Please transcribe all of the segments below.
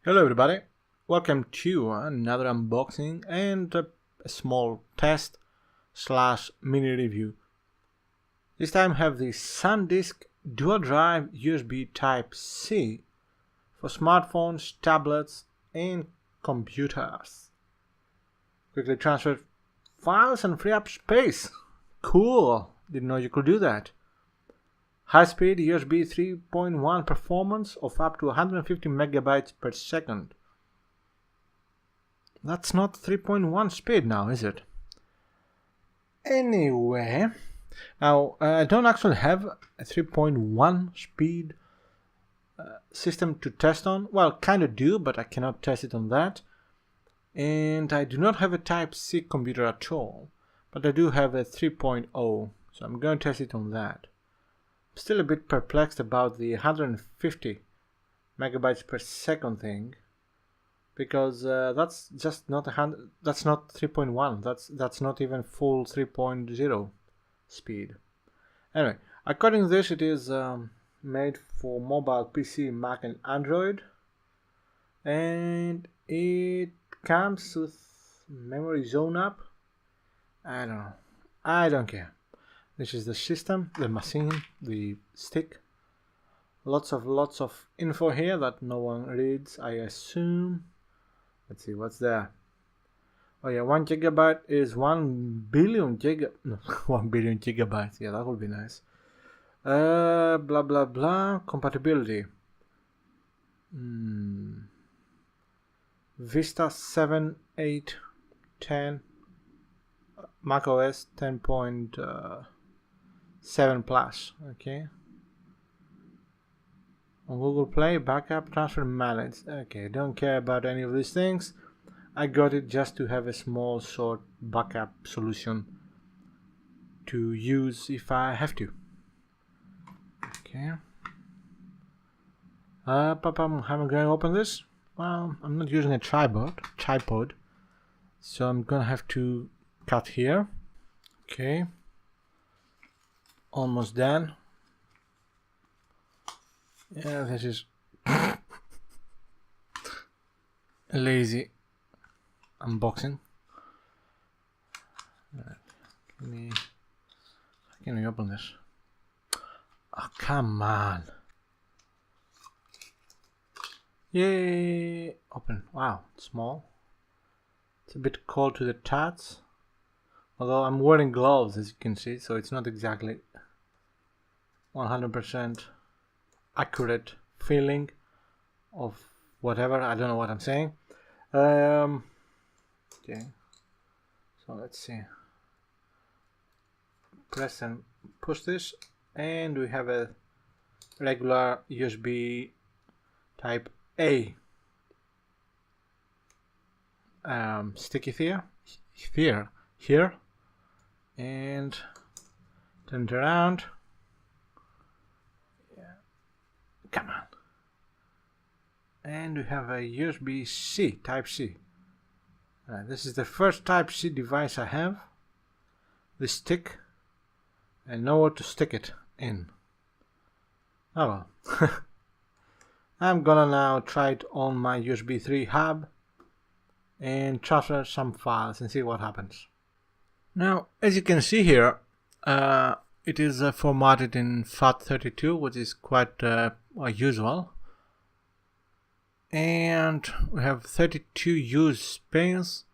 Hello everybody, welcome to another unboxing and a small test slash mini review. This time I have the Sandisk dual drive USB Type-C for smartphones, tablets and computers. Quickly transfer files and free up space. Cool, didn't know you could do that. High-speed USB 3.1 performance of up to 150 megabytes per second. That's not 3.1 speed now, is it? Anyway, now I don't actually have a 3.1 speed system to test on. Well, kind of do, but I cannot test it on that. And I do not have a Type-C computer at all, but I do have a 3.0, so I'm going to test it on that. Still a bit perplexed about the 150 megabytes per second thing, because that's just not that's not 3.1. That's not even full 3.0 speed. Anyway, according to this, it is made for mobile PC, Mac, and Android, and it comes with memory zone up. I don't know. I don't care. This is the system, the machine, the stick. Lots of info here that no one reads, I assume. Let's see what's there. Oh yeah, 1 gigabyte is 1 billion 1 billion gigabytes. Yeah, that would be nice. Blah blah blah. Compatibility. Vista 7, 8, 10. Mac OS 10.7 plus. Okay. On Google Play, backup, transfer, manage. Okay, don't care about any of these things. I got it just to have a small short backup solution to use if I have to. Okay. How am I going to open this? Well, I'm not using a tripod, so I'm gonna have to cut here. Okay. Almost done. Yeah, this is a lazy unboxing. How can we open this? Oh, come on. Yay! Open. Wow, small. It's a bit cold to the touch. Although I'm wearing gloves, as you can see, so it's not exactly 100% accurate feeling of whatever. I don't know what I'm saying. Okay, so let's see. Press and push this, and we have a regular USB Type A sticky here, and turn it around. Come on. And we have a USB-C, Type-C. This is the first Type-C device I have. This stick. I know where to stick it in. Oh well. I'm gonna now try it on my USB 3 hub and transfer some files and see what happens. Now, as you can see here, it is formatted in FAT32, which is quite usual, and we have 32 used space,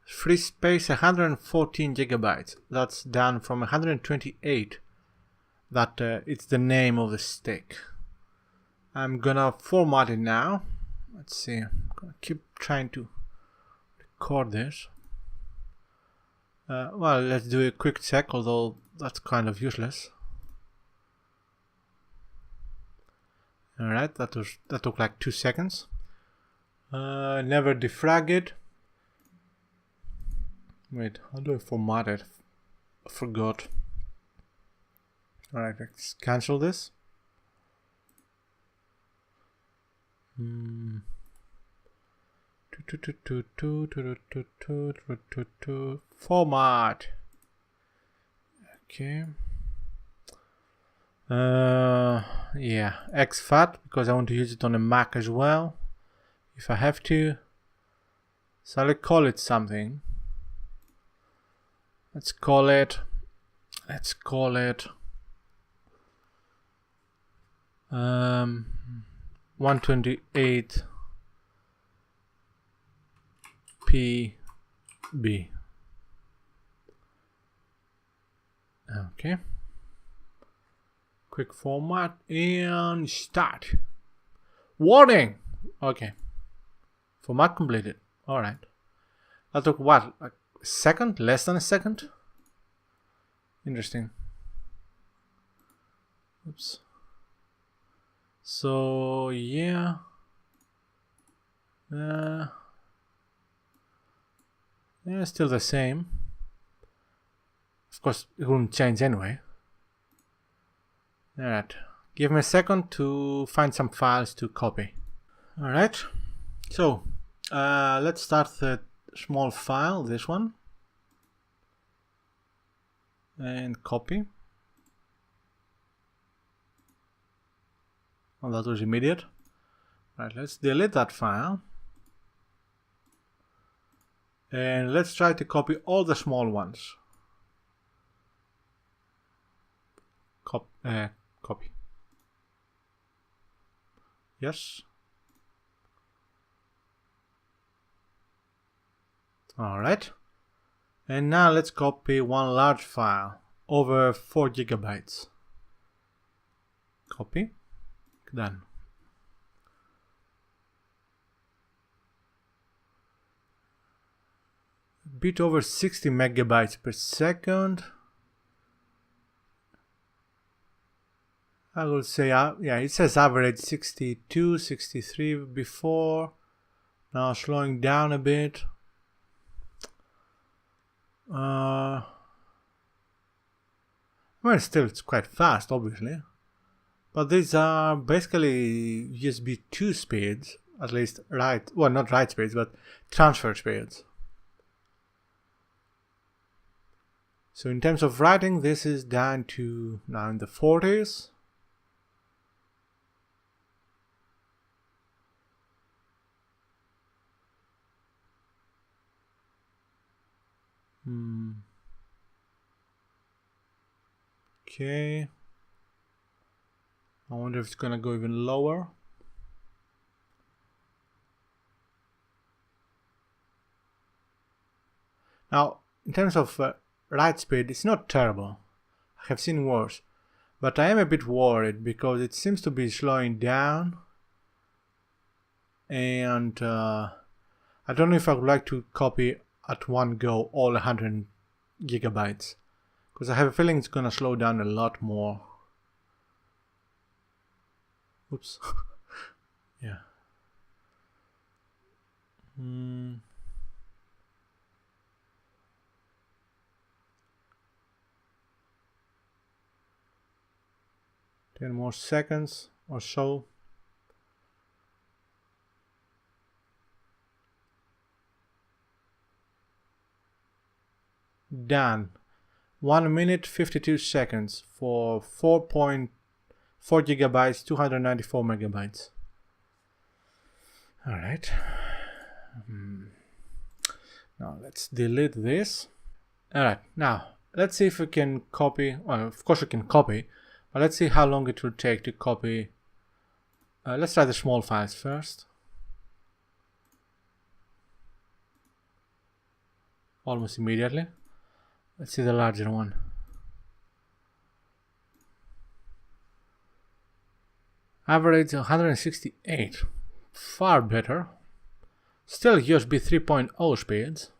free space 114 gigabytes. That's down from 128. That it's the name of the stick. I'm gonna format it now. Let's see. I'm gonna keep trying to record this. Well, let's do a quick check, although that's kind of useless. Alright, that took like 2 seconds. Never defrag it. Wait, how do I format it? I forgot. Alright, let's cancel this. Format. Okay. Yeah, exFAT, because I want to use it on a Mac as well. if I have to. So I'll call it something. Let's call it 128 PB. Okay. Quick format and start. Warning. Okay. Format completed. All right. That took what? A second? Less than a second? Interesting. Oops. So yeah. Yeah, still the same. Of course, it wouldn't change anyway. Alright. Give me a second to find some files to copy. Alright. So, let's start the small file, this one. And copy. Oh, that was immediate. Right, let's delete that file. And let's try to copy all the small ones. Copy. Yes. All right. And now let's copy one large file over 4 GB. Copy. Done. A bit over 60 megabytes per second. I will say, yeah, it says average 62, 63 before. Now slowing down a bit. Well, still it's quite fast, obviously. But these are basically USB 2 speeds, at least not write speeds, but transfer speeds. So in terms of writing, this is down to now in the 40s. Okay. I wonder if it's gonna go even lower. Now, in terms of write speed, it's not terrible. I have seen worse. But I am a bit worried because it seems to be slowing down. And I don't know if I would like to copy at one go all 100 gigabytes. Because I have a feeling it's gonna slow down a lot more. Oops. Yeah. 10 more seconds or so. Done. 1 minute 52 seconds for 4.4 gigabytes, 294 megabytes. All right. Now let's delete this. All right. Now let's see if we can copy. Well, of course we can copy, but let's see how long it will take to copy. Let's try the small files first. Almost immediately. Let's see the larger one. Average 168. Far better. Still USB 3.0 speeds.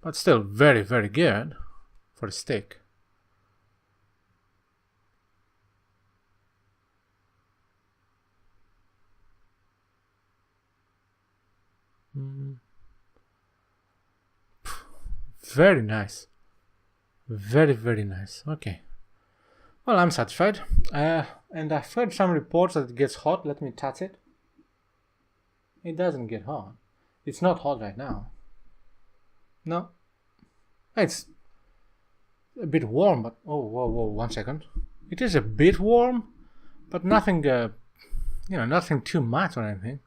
But still very, very good for a stick. Very nice. Very, very nice. Okay. Well, I'm satisfied. And I've heard some reports that it gets hot. Let me touch it. It doesn't get hot. It's not hot right now. No. It's a bit warm, but... Oh, whoa, 1 second. It is a bit warm, but nothing nothing too much or anything.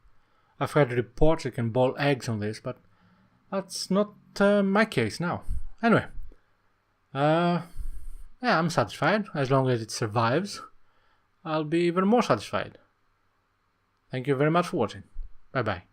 I've heard reports you can boil eggs on this, but that's not my case now. Anyway, yeah, I'm satisfied. As long as it survives, I'll be even more satisfied. Thank you very much for watching. Bye bye.